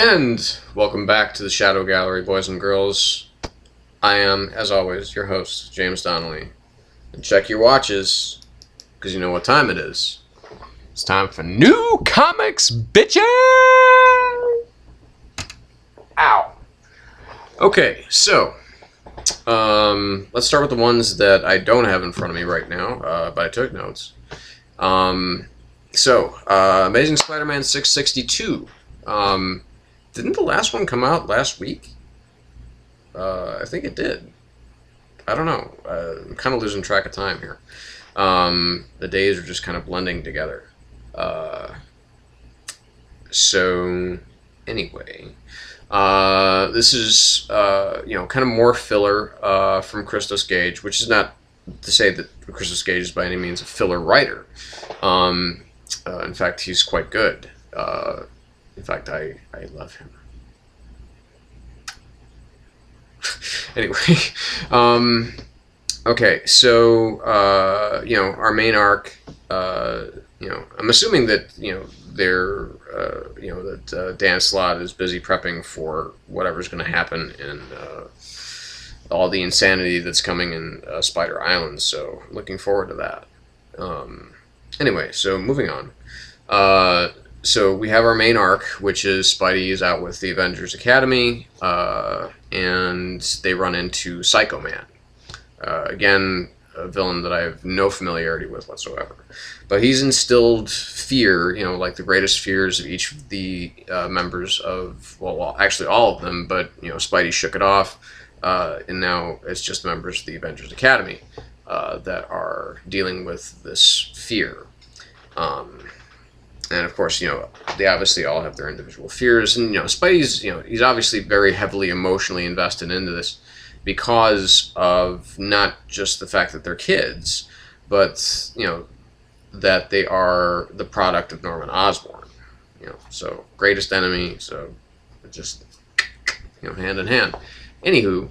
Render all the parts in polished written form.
And welcome back to the Shadow Gallery, boys and girls. I am, as always, your host, James Donnelly. And check your watches, because you know what time it is. It's time for new comics, bitches! Ow. Okay, so, let's start with the ones that I don't have in front of me right now, but I took notes. Amazing Spider-Man 662. Didn't the last one come out last week? I think it did. I don't know. I'm kind of losing track of time here. The days are just kind of blending together. So, anyway, this is, kind of more filler from Christos Gage, which is not to say that Christos Gage is by any means a filler writer. In fact, he's quite good. In fact, I love him. Anyway, okay, so, our main arc, I'm assuming that, that Dan Slott is busy prepping for whatever's going to happen in all the insanity that's coming in Spider Island, so looking forward to that. Anyway, so moving on. So we have our main arc, which is Spidey is out with the Avengers Academy, and they run into Psycho Man. Again, a villain that I have no familiarity with whatsoever. But he's instilled fear, like the greatest fears of each of the members of, well, actually all of them, but, Spidey shook it off, and now it's just members of the Avengers Academy that are dealing with this fear. And of course, they obviously all have their individual fears. And, Spidey's, he's obviously very heavily emotionally invested into this because of not just the fact that they're kids, but, that they are the product of Norman Osborn. So greatest enemy, so just, hand in hand. Anywho,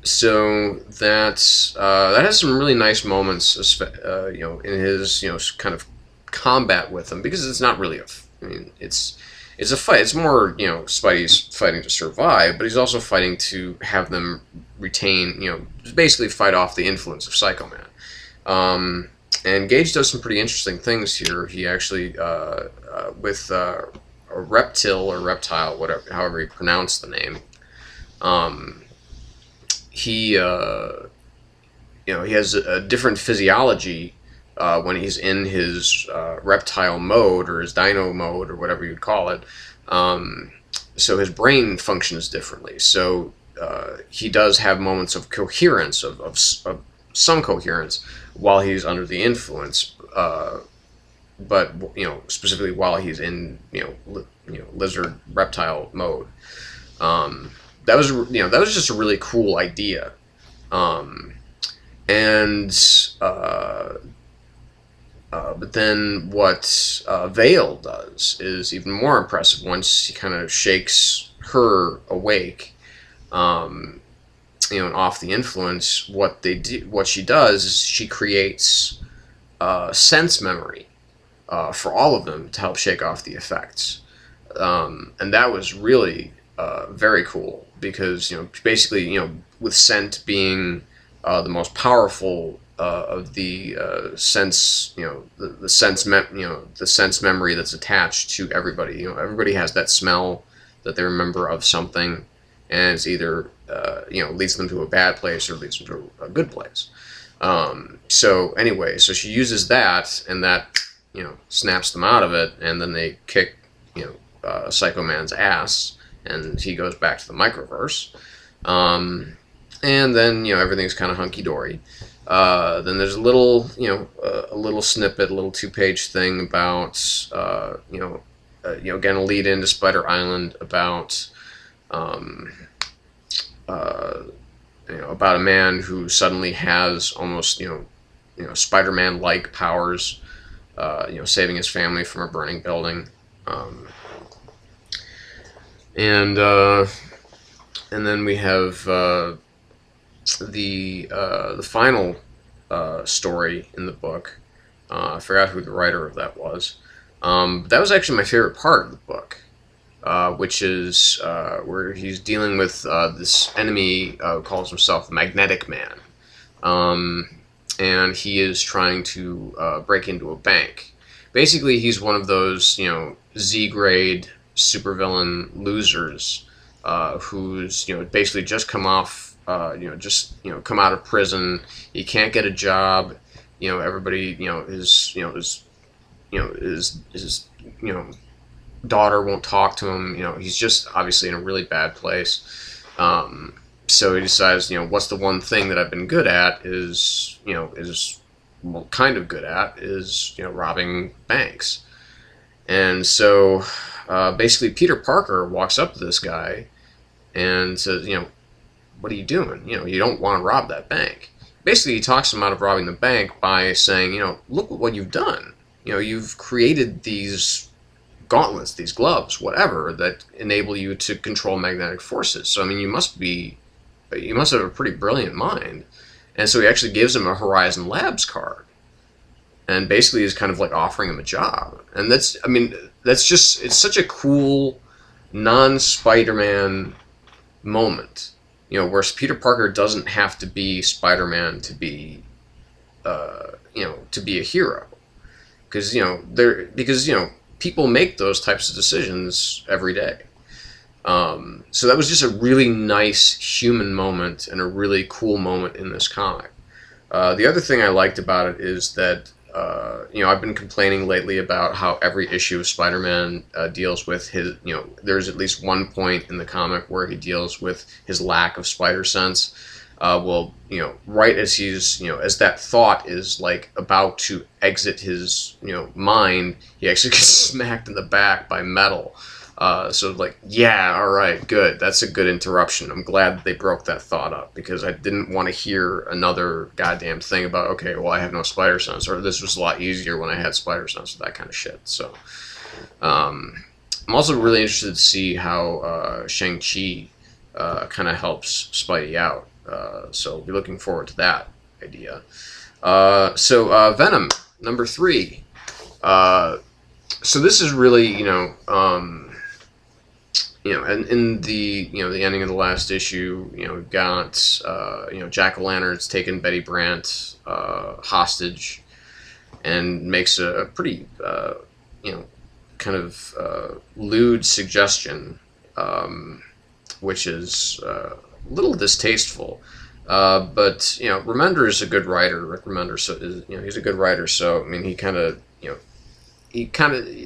so that's, that has some really nice moments, in his, kind of combat with them, because it's not really it's a fight. It's more, Spidey's fighting to survive, but he's also fighting to have them retain, basically fight off the influence of Psycho Man. And Gage does some pretty interesting things here. He actually, with a reptile or reptile, whatever, however you pronounce the name, he has a different physiology when he's in his reptile mode, or his dino mode, or whatever you'd call it. So his brain functions differently. So he does have moments of coherence, of some coherence, while he's under the influence. But specifically while he's in lizard reptile mode. That was just a really cool idea. But then what Vale does is even more impressive. Once he kind of shakes her awake, and off the influence, what she does is she creates sense memory for all of them to help shake off the effects. And that was really very cool, because basically, with scent being the most powerful of the sense, the sense memory that's attached to everybody. Everybody has that smell that they remember of something, and it's either leads them to a bad place or leads them to a good place. So anyway, so she uses that, and that snaps them out of it, and then they kick Psycho Man's ass, and he goes back to the microverse. And then everything's kind of hunky dory. Then there's a little, a little snippet, a little 2-page thing about, again, a lead into Spider Island about, about a man who suddenly has almost, Spider-Man-like powers, saving his family from a burning building, and then we have the final story in the book. I forgot who the writer of that was. That was actually my favorite part of the book. which is where he's dealing with this enemy who calls himself Magnetic Man. And he is trying to break into a bank. Basically, he's one of those, Z-grade supervillain losers who's, basically just come off, come out of prison. He can't get a job. Everybody, his daughter won't talk to him. He's just obviously in a really bad place. So he decides, what's the one thing that I've been good at is kind of good at is, robbing banks. And so basically Peter Parker walks up to this guy and says, what are you doing? You don't want to rob that bank. Basically, he talks him out of robbing the bank by saying, look at what you've done. You've created these gauntlets, these gloves, whatever, that enable you to control magnetic forces. So, I mean, you must have a pretty brilliant mind. And so he actually gives him a Horizon Labs card. And basically is kind of like offering him a job. And it's such a cool non-Spider-Man moment. Where Peter Parker doesn't have to be Spider-Man to be, to be a hero. Because people make those types of decisions every day. So that was just a really nice human moment and a really cool moment in this comic. The other thing I liked about it is that, I've been complaining lately about how every issue of Spider-Man deals with his, there's at least one point in the comic where he deals with his lack of spider sense. Right as he's, as that thought is like about to exit his, mind, he actually gets smacked in the back by metal. So like, yeah, all right, good. That's a good interruption. I'm glad that they broke that thought up because I didn't want to hear another goddamn thing about, okay, well, I have no spider sense, or this was a lot easier when I had spider sense, or that kind of shit. So, I'm also really interested to see how Shang-Chi kind of helps Spidey out. So I'll be looking forward to that idea. Venom, number 3. So this is really, and in the the ending of the last issue, we've got Jack-o'-lantern's taken Betty Brant hostage, and makes a pretty kind of lewd suggestion, which is a little distasteful. But Remender is a good writer. Rick Remender, so he's a good writer. So I mean, he kind of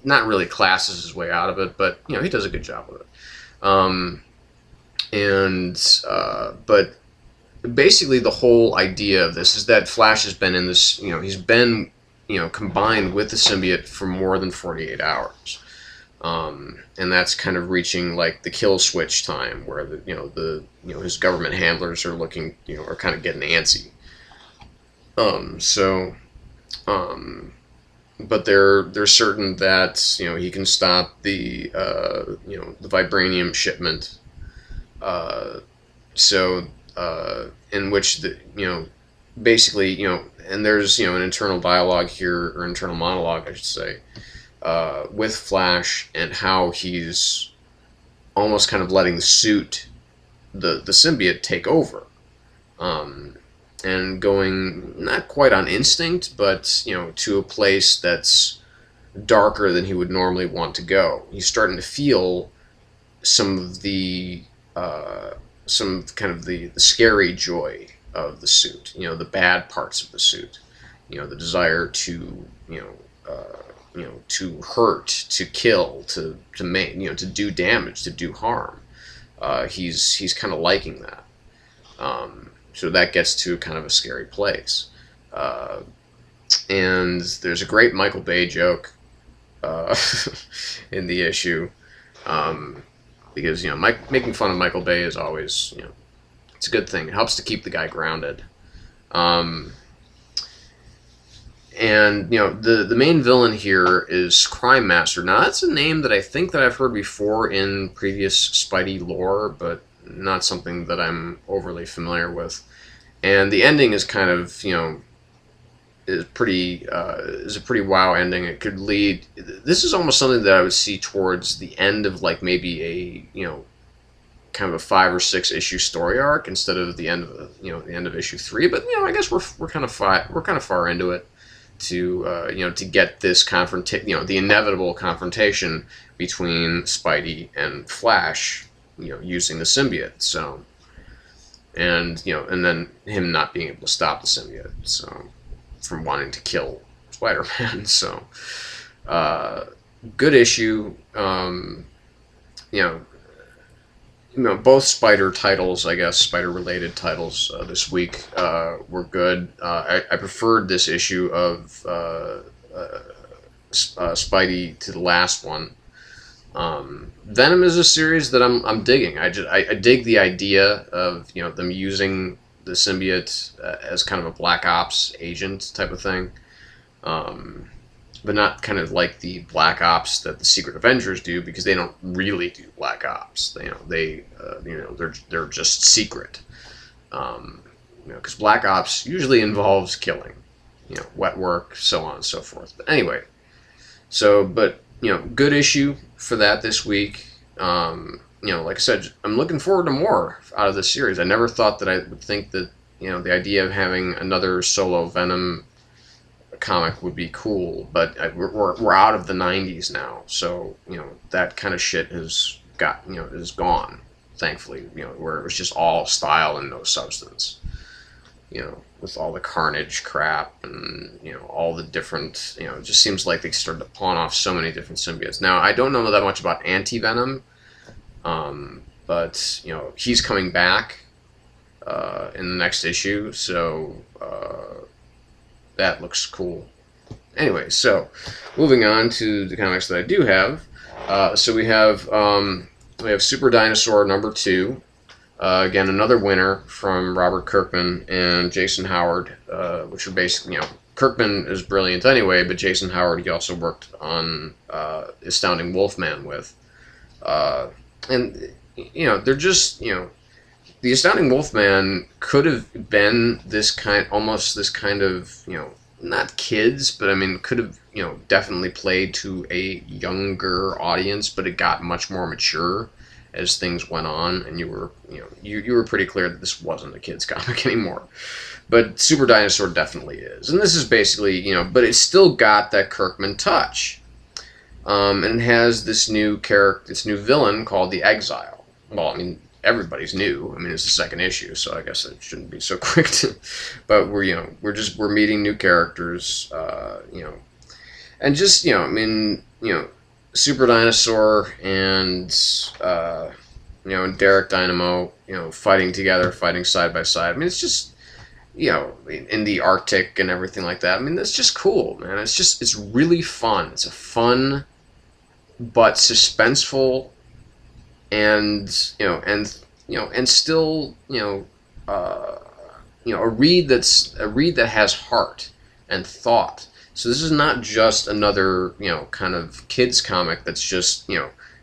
not really classes his way out of it, but he does a good job with it. But basically the whole idea of this is that Flash has been in this, he's been, combined with the symbiote for more than 48 hours. And that's kind of reaching like the kill switch time where his government handlers are looking, are kind of getting antsy. But they're certain that he can stop the the vibranium shipment. In which basically and there's an internal dialogue here, or internal monologue I should say, with Flash, and how he's almost kind of letting the suit, the symbiote, take over. And going not quite on instinct, but to a place that's darker than he would normally want to go. He's starting to feel some of the the scary joy of the suit. The bad parts of the suit. The desire to to hurt, to kill, to make, to do damage, to do harm. He's kind of liking that. So that gets to kind of a scary place. And there's a great Michael Bay joke in the issue. Because, making fun of Michael Bay is always, it's a good thing. It helps to keep the guy grounded. And, the main villain here is Crime Master. Now, that's a name that I think that I've heard before in previous Spidey lore, but not something that I'm overly familiar with. And the ending is kind of, is a pretty wow ending. It could lead. This is almost something that I would see towards the end of like maybe a kind of a 5 or 6 issue story arc instead of the end of the end of issue 3. But I guess we're kind of far into it to to get this the inevitable confrontation between Spidey and Flash, using the symbiote. So, and then him not being able to stop the symbiote, so from wanting to kill Spider-Man. So, good issue. Both Spider titles, I guess, Spider-related titles this week were good. I preferred this issue of Spidey to the last one. Venom is a series that I'm digging. I dig the idea of them using the symbiote as kind of a Black Ops agent type of thing. But not kind of like the Black Ops that the Secret Avengers do, because they don't really do Black Ops. They're just secret. Because Black Ops usually involves killing, wet work, so on and so forth. But anyway, but good issue for that this week. Like I said, I'm looking forward to more out of this series. I never thought that I would think that the idea of having another solo Venom comic would be cool, but we're out of the 90s now, so that kind of shit is gone, thankfully, where it was just all style and no substance, with all the Carnage crap and all the different, it just seems like they started to pawn off so many different symbiotes. Now I don't know that much about Anti-Venom, but he's coming back in the next issue, so that looks cool. Anyway, so moving on to the comics that I do have. So we have Super Dinosaur #2. Again, another winner from Robert Kirkman and Jason Howard, which are basically, Kirkman is brilliant anyway, but Jason Howard he also worked on Astounding Wolfman with. And they're just, the Astounding Wolfman could have been almost this kind of, not kids, but I mean, could have, definitely played to a younger audience, but it got much more mature as things went on, and you were pretty clear that this wasn't a kid's comic anymore. But Super Dinosaur definitely is, and this is basically, but it's still got that Kirkman touch, and it has this new villain called the Exile. Well, I mean, everybody's new. I mean, it's the second issue, so I guess it shouldn't be so quick but we're meeting new characters, and just Super Dinosaur and and Derek Dynamo, fighting together, fighting side by side. I mean, it's just in the Arctic and everything like that. I mean, that's just cool, man. It's really fun. It's a fun but suspenseful and still a read that has heart and thought. So this is not just another kind of kids comic that's just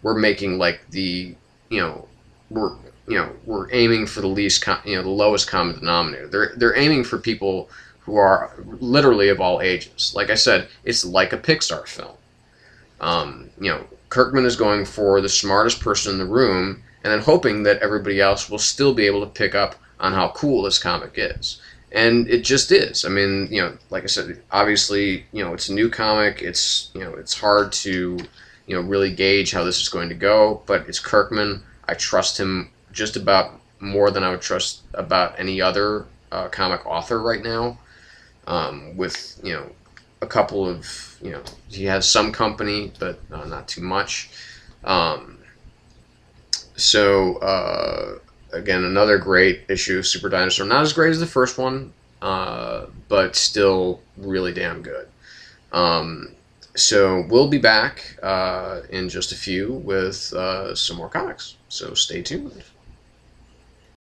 we're making like the we're aiming for the the lowest common denominator. They're aiming for people who are literally of all ages. Like I said, it's like a Pixar film. Kirkman is going for the smartest person in the room, and then hoping that everybody else will still be able to pick up on how cool this comic is. And it just is. I mean, like I said, obviously, it's a new comic. It's, it's hard to, really gauge how this is going to go, but it's Kirkman. I trust him just about more than I would trust about any other comic author right now. With, a couple of, he has some company, but not too much. Again, another great issue of Super Dinosaur. Not as great as the first one, but still really damn good. So we'll be back in just a few with some more comics. So stay tuned.